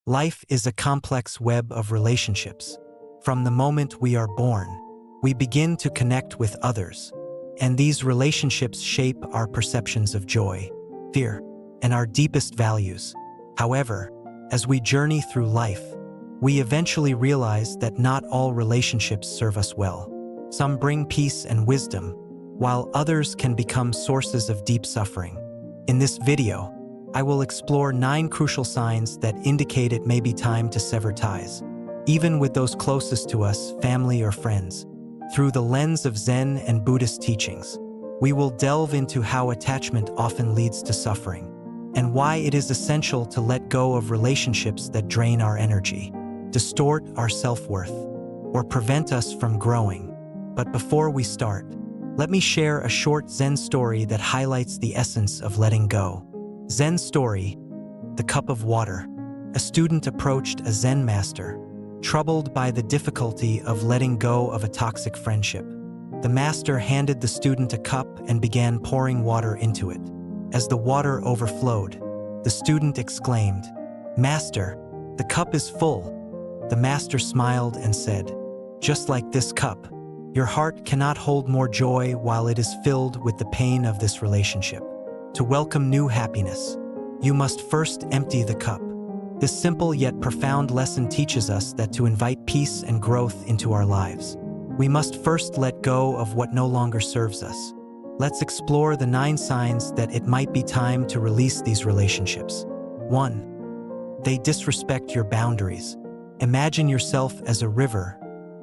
Life is a complex web of relationships. From the moment we are born, we begin to connect with others, and these relationships shape our perceptions of joy, fear, and our deepest values. However, as we journey through life, we eventually realize that not all relationships serve us well. Some bring peace and wisdom, while others can become sources of deep suffering. In this video, I will explore 9 crucial signs that indicate it may be time to sever ties, even with those closest to us, family or friends. Through the lens of Zen and Buddhist teachings, we will delve into how attachment often leads to suffering, and why it is essential to let go of relationships that drain our energy, distort our self-worth, or prevent us from growing. But before we start, let me share a short Zen story that highlights the essence of letting go. Zen story: The Cup of Water. A student approached a Zen master, troubled by the difficulty of letting go of a toxic friendship. The master handed the student a cup and began pouring water into it. As the water overflowed, the student exclaimed, "Master, the cup is full." The master smiled and said, "Just like this cup, your heart cannot hold more joy while it is filled with the pain of this relationship. To welcome new happiness, you must first empty the cup." This simple yet profound lesson teaches us that to invite peace and growth into our lives, we must first let go of what no longer serves us. Let's explore the 9 signs that it might be time to release these relationships. 1. They disrespect your boundaries. Imagine yourself as a river,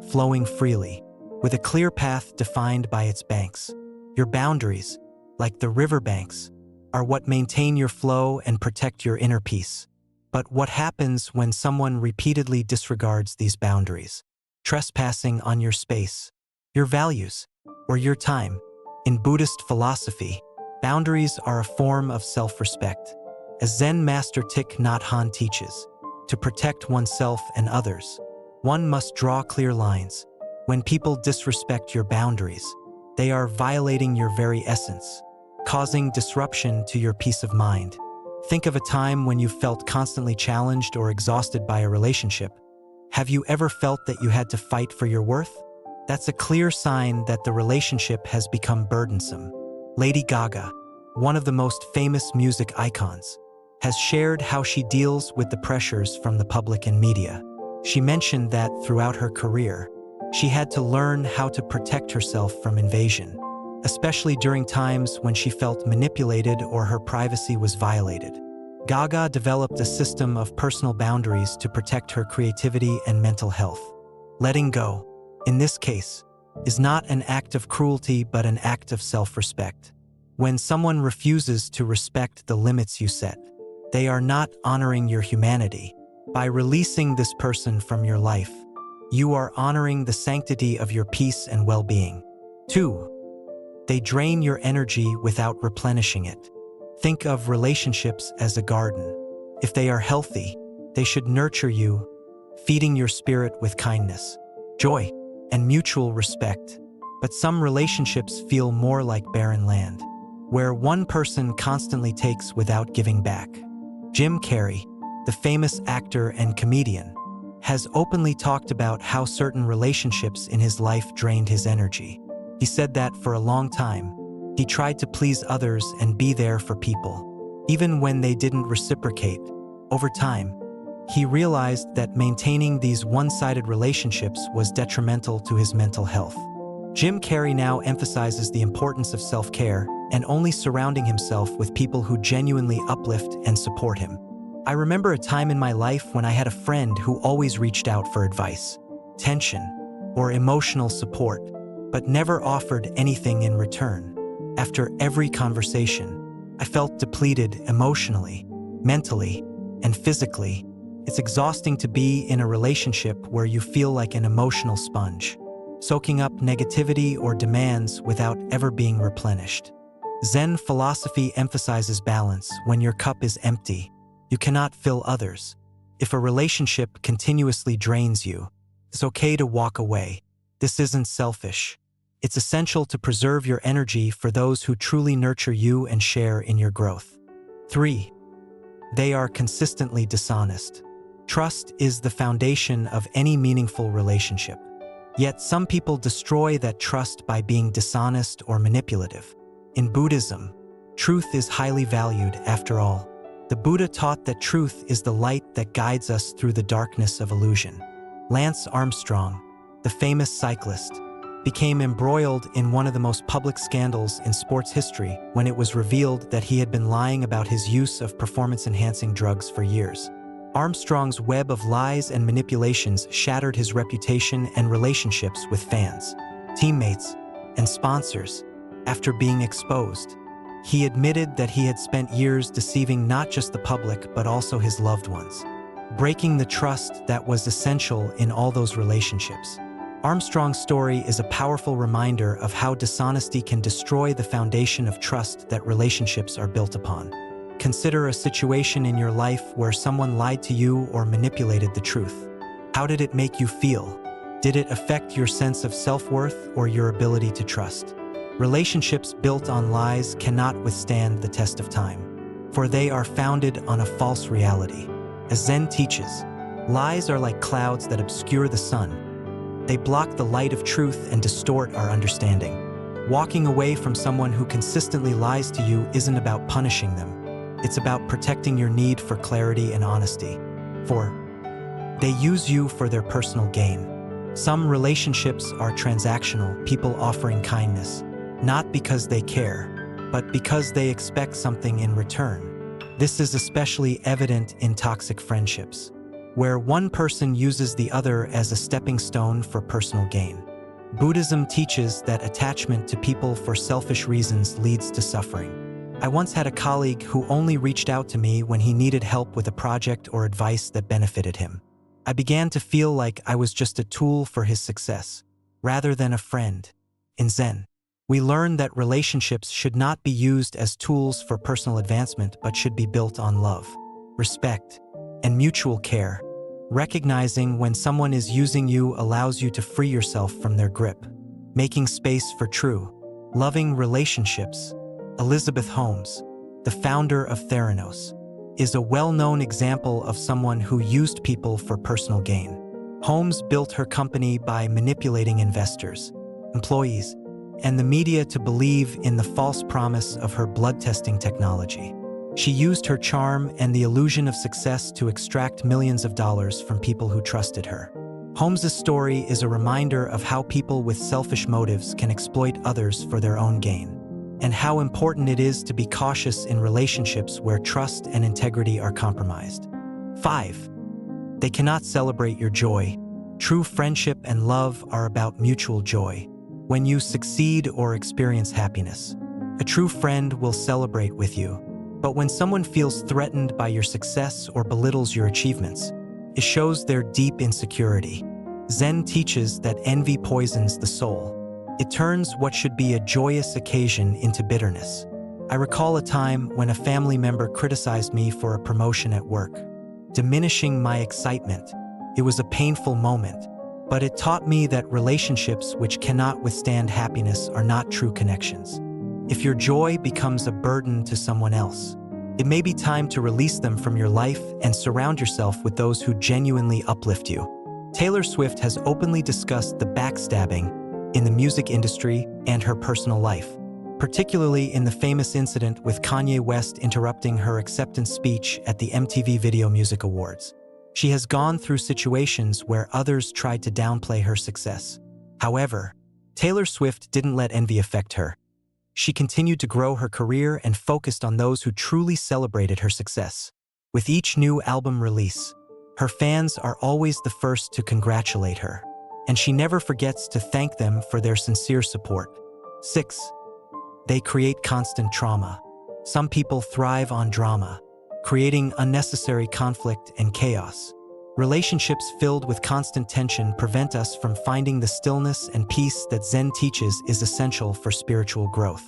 flowing freely, with a clear path defined by its banks. Your boundaries, like the riverbanks, are what maintain your flow and protect your inner peace. But what happens when someone repeatedly disregards these boundaries, trespassing on your space, your values, or your time? In Buddhist philosophy, boundaries are a form of self-respect. As Zen master Thich Nhat Hanh teaches, to protect oneself and others, one must draw clear lines. When people disrespect your boundaries, they are violating your very essence, causing disruption to your peace of mind. Think of a time when you felt constantly challenged or exhausted by a relationship. Have you ever felt that you had to fight for your worth? That's a clear sign that the relationship has become burdensome. Lady Gaga, one of the most famous music icons, has shared how she deals with the pressures from the public and media. She mentioned that throughout her career, she had to learn how to protect herself from invasion, especially during times when she felt manipulated or her privacy was violated. Gaga developed a system of personal boundaries to protect her creativity and mental health. Letting go, in this case, is not an act of cruelty but an act of self-respect. When someone refuses to respect the limits you set, they are not honoring your humanity. By releasing this person from your life, you are honoring the sanctity of your peace and well-being. 2. They drain your energy without replenishing it. Think of relationships as a garden. If they are healthy, they should nurture you, feeding your spirit with kindness, joy, and mutual respect. But some relationships feel more like barren land, where one person constantly takes without giving back. Jim Carrey, the famous actor and comedian, has openly talked about how certain relationships in his life drained his energy. He said that for a long time, he tried to please others and be there for people, even when they didn't reciprocate. Over time, he realized that maintaining these one-sided relationships was detrimental to his mental health. Jim Carrey now emphasizes the importance of self-care and only surrounding himself with people who genuinely uplift and support him. I remember a time in my life when I had a friend who always reached out for advice, attention, or emotional support, but never offered anything in return. After every conversation, I felt depleted emotionally, mentally, and physically. It's exhausting to be in a relationship where you feel like an emotional sponge, soaking up negativity or demands without ever being replenished. Zen philosophy emphasizes balance. When your cup is empty, you cannot fill others. If a relationship continuously drains you, it's okay to walk away. This isn't selfish. It's essential to preserve your energy for those who truly nurture you and share in your growth. 3. They are consistently dishonest. Trust is the foundation of any meaningful relationship. Yet some people destroy that trust by being dishonest or manipulative. In Buddhism, truth is highly valued after all. The Buddha taught that truth is the light that guides us through the darkness of illusion. Lance Armstrong, the famous cyclist, became embroiled in one of the most public scandals in sports history when it was revealed that he had been lying about his use of performance-enhancing drugs for years. Armstrong's web of lies and manipulations shattered his reputation and relationships with fans, teammates, and sponsors. After being exposed, he admitted that he had spent years deceiving not just the public but also his loved ones, breaking the trust that was essential in all those relationships. Armstrong's story is a powerful reminder of how dishonesty can destroy the foundation of trust that relationships are built upon. Consider a situation in your life where someone lied to you or manipulated the truth. How did it make you feel? Did it affect your sense of self-worth or your ability to trust? Relationships built on lies cannot withstand the test of time, for they are founded on a false reality. As Zen teaches, lies are like clouds that obscure the sun. They block the light of truth and distort our understanding. Walking away from someone who consistently lies to you isn't about punishing them. It's about protecting your need for clarity and honesty. For they use you for their personal gain. Some relationships are transactional, people offering kindness, not because they care, but because they expect something in return. This is especially evident in toxic friendships, where one person uses the other as a stepping stone for personal gain. Buddhism teaches that attachment to people for selfish reasons leads to suffering. I once had a colleague who only reached out to me when he needed help with a project or advice that benefited him. I began to feel like I was just a tool for his success, rather than a friend. In Zen, we learn that relationships should not be used as tools for personal advancement but should be built on love, respect, and mutual care. Recognizing when someone is using you allows you to free yourself from their grip, making space for true, loving relationships. Elizabeth Holmes, the founder of Theranos, is a well-known example of someone who used people for personal gain. Holmes built her company by manipulating investors, employees, and the media to believe in the false promise of her blood testing technology. She used her charm and the illusion of success to extract millions of dollars from people who trusted her. Holmes's story is a reminder of how people with selfish motives can exploit others for their own gain, and how important it is to be cautious in relationships where trust and integrity are compromised. 5. They cannot celebrate your joy. True friendship and love are about mutual joy. When you succeed or experience happiness, a true friend will celebrate with you. But when someone feels threatened by your success or belittles your achievements, it shows their deep insecurity. Zen teaches that envy poisons the soul. It turns what should be a joyous occasion into bitterness. I recall a time when a family member criticized me for a promotion at work, diminishing my excitement. It was a painful moment, but it taught me that relationships which cannot withstand happiness are not true connections. If your joy becomes a burden to someone else, it may be time to release them from your life and surround yourself with those who genuinely uplift you. Taylor Swift has openly discussed the backstabbing in the music industry and her personal life, particularly in the famous incident with Kanye West interrupting her acceptance speech at the MTV Video Music Awards. She has gone through situations where others tried to downplay her success. However, Taylor Swift didn't let envy affect her. She continued to grow her career and focused on those who truly celebrated her success. With each new album release, her fans are always the first to congratulate her, and she never forgets to thank them for their sincere support. 6. They create constant trauma. Some people thrive on drama, creating unnecessary conflict and chaos. Relationships filled with constant tension prevent us from finding the stillness and peace that Zen teaches is essential for spiritual growth.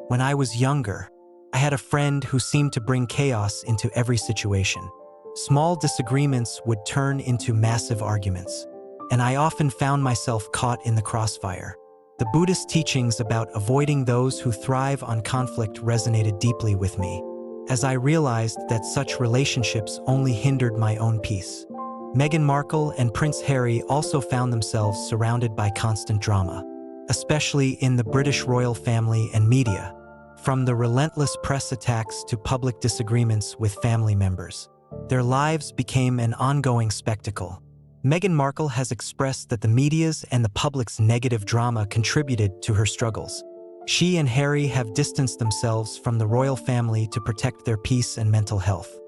When I was younger, I had a friend who seemed to bring chaos into every situation. Small disagreements would turn into massive arguments, and I often found myself caught in the crossfire. The Buddhist teachings about avoiding those who thrive on conflict resonated deeply with me, as I realized that such relationships only hindered my own peace. Meghan Markle and Prince Harry also found themselves surrounded by constant drama, especially in the British royal family and media, from the relentless press attacks to public disagreements with family members. Their lives became an ongoing spectacle. Meghan Markle has expressed that the media's and the public's negative drama contributed to her struggles. She and Harry have distanced themselves from the royal family to protect their peace and mental health,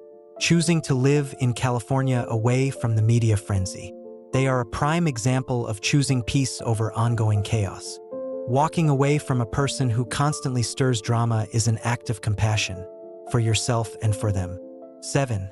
choosing to live in California away from the media frenzy. They are a prime example of choosing peace over ongoing chaos. Walking away from a person who constantly stirs drama is an act of compassion for yourself and for them. 7.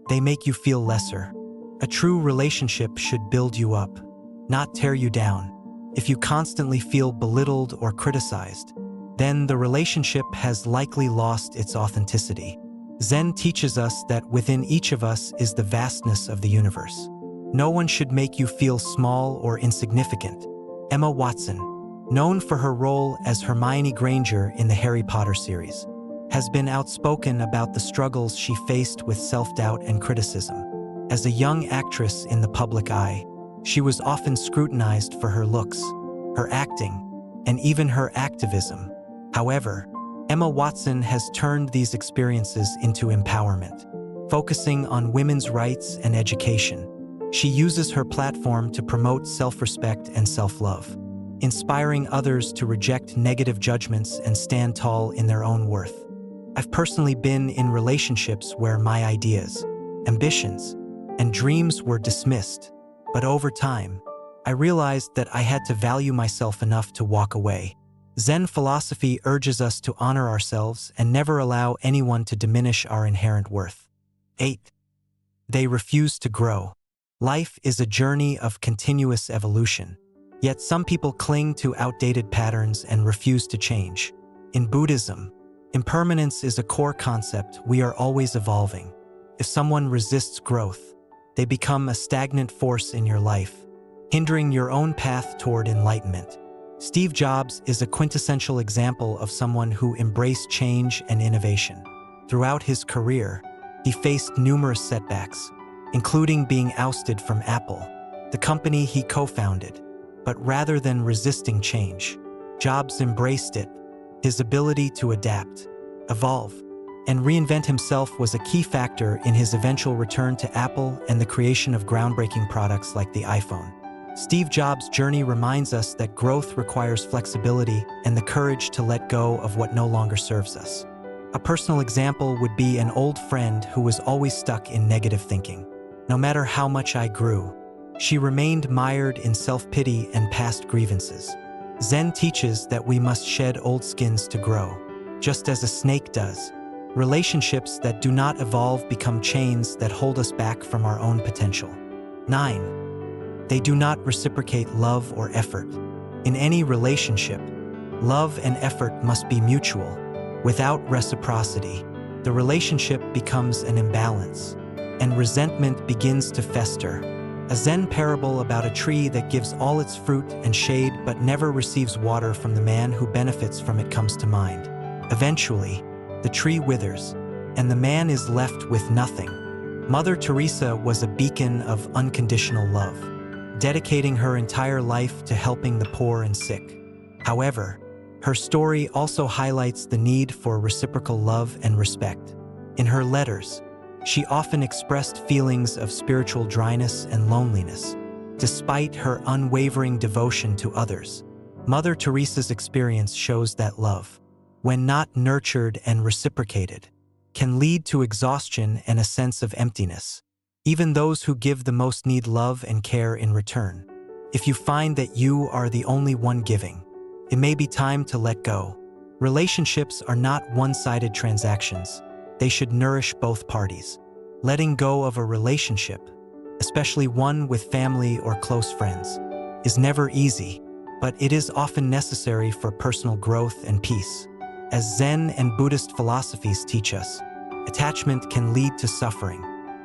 They make you feel lesser. A true relationship should build you up, not tear you down. If you constantly feel belittled or criticized, then the relationship has likely lost its authenticity. Zen teaches us that within each of us is the vastness of the universe. No one should make you feel small or insignificant. Emma Watson, known for her role as Hermione Granger in the Harry Potter series, has been outspoken about the struggles she faced with self-doubt and criticism. As a young actress in the public eye, she was often scrutinized for her looks, her acting, and even her activism. However, Emma Watson has turned these experiences into empowerment, focusing on women's rights and education. She uses her platform to promote self-respect and self-love, inspiring others to reject negative judgments and stand tall in their own worth. I've personally been in relationships where my ideas, ambitions, and dreams were dismissed, but over time, I realized that I had to value myself enough to walk away. Zen philosophy urges us to honor ourselves and never allow anyone to diminish our inherent worth. 8. They refuse to grow. Life is a journey of continuous evolution, yet some people cling to outdated patterns and refuse to change. In Buddhism, impermanence is a core concept. We are always evolving. If someone resists growth, they become a stagnant force in your life, hindering your own path toward enlightenment. Steve Jobs is a quintessential example of someone who embraced change and innovation. Throughout his career, he faced numerous setbacks, including being ousted from Apple, the company he co-founded. But rather than resisting change, Jobs embraced it. His ability to adapt, evolve, and reinvent himself was a key factor in his eventual return to Apple and the creation of groundbreaking products like the iPhone. Steve Jobs' journey reminds us that growth requires flexibility and the courage to let go of what no longer serves us. A personal example would be an old friend who was always stuck in negative thinking. No matter how much I grew, she remained mired in self-pity and past grievances. Zen teaches that we must shed old skins to grow, just as a snake does. Relationships that do not evolve become chains that hold us back from our own potential. 9. They do not reciprocate love or effort. In any relationship, love and effort must be mutual. Without reciprocity, the relationship becomes an imbalance, and resentment begins to fester. A Zen parable about a tree that gives all its fruit and shade but never receives water from the man who benefits from it comes to mind. Eventually, the tree withers, and the man is left with nothing. Mother Teresa was a beacon of unconditional love, dedicating her entire life to helping the poor and sick. However, her story also highlights the need for reciprocal love and respect. In her letters, she often expressed feelings of spiritual dryness and loneliness. Despite her unwavering devotion to others, Mother Teresa's experience shows that love, when not nurtured and reciprocated, can lead to exhaustion and a sense of emptiness. Even those who give the most need love and care in return. If you find that you are the only one giving, it may be time to let go. Relationships are not one-sided transactions. They should nourish both parties. Letting go of a relationship, especially one with family or close friends, is never easy, but it is often necessary for personal growth and peace. As Zen and Buddhist philosophies teach us, attachment can lead to suffering,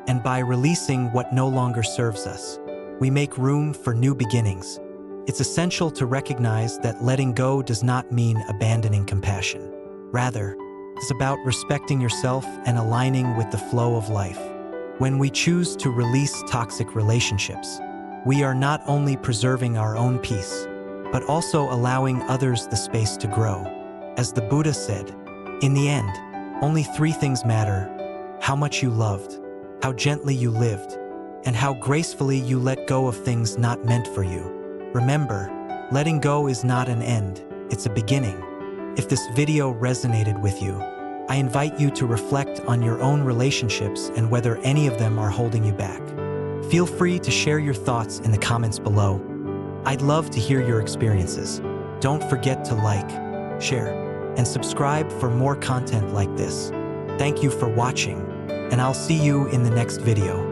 and by releasing what no longer serves us, we make room for new beginnings. It's essential to recognize that letting go does not mean abandoning compassion. Rather, it's about respecting yourself and aligning with the flow of life. When we choose to release toxic relationships, we are not only preserving our own peace, but also allowing others the space to grow. As the Buddha said, in the end, only three things matter: how much you loved, how gently you lived, and how gracefully you let go of things not meant for you. Remember, letting go is not an end, it's a beginning. If this video resonated with you, I invite you to reflect on your own relationships and whether any of them are holding you back. Feel free to share your thoughts in the comments below. I'd love to hear your experiences. Don't forget to like, share, and subscribe for more content like this. Thank you for watching, and I'll see you in the next video.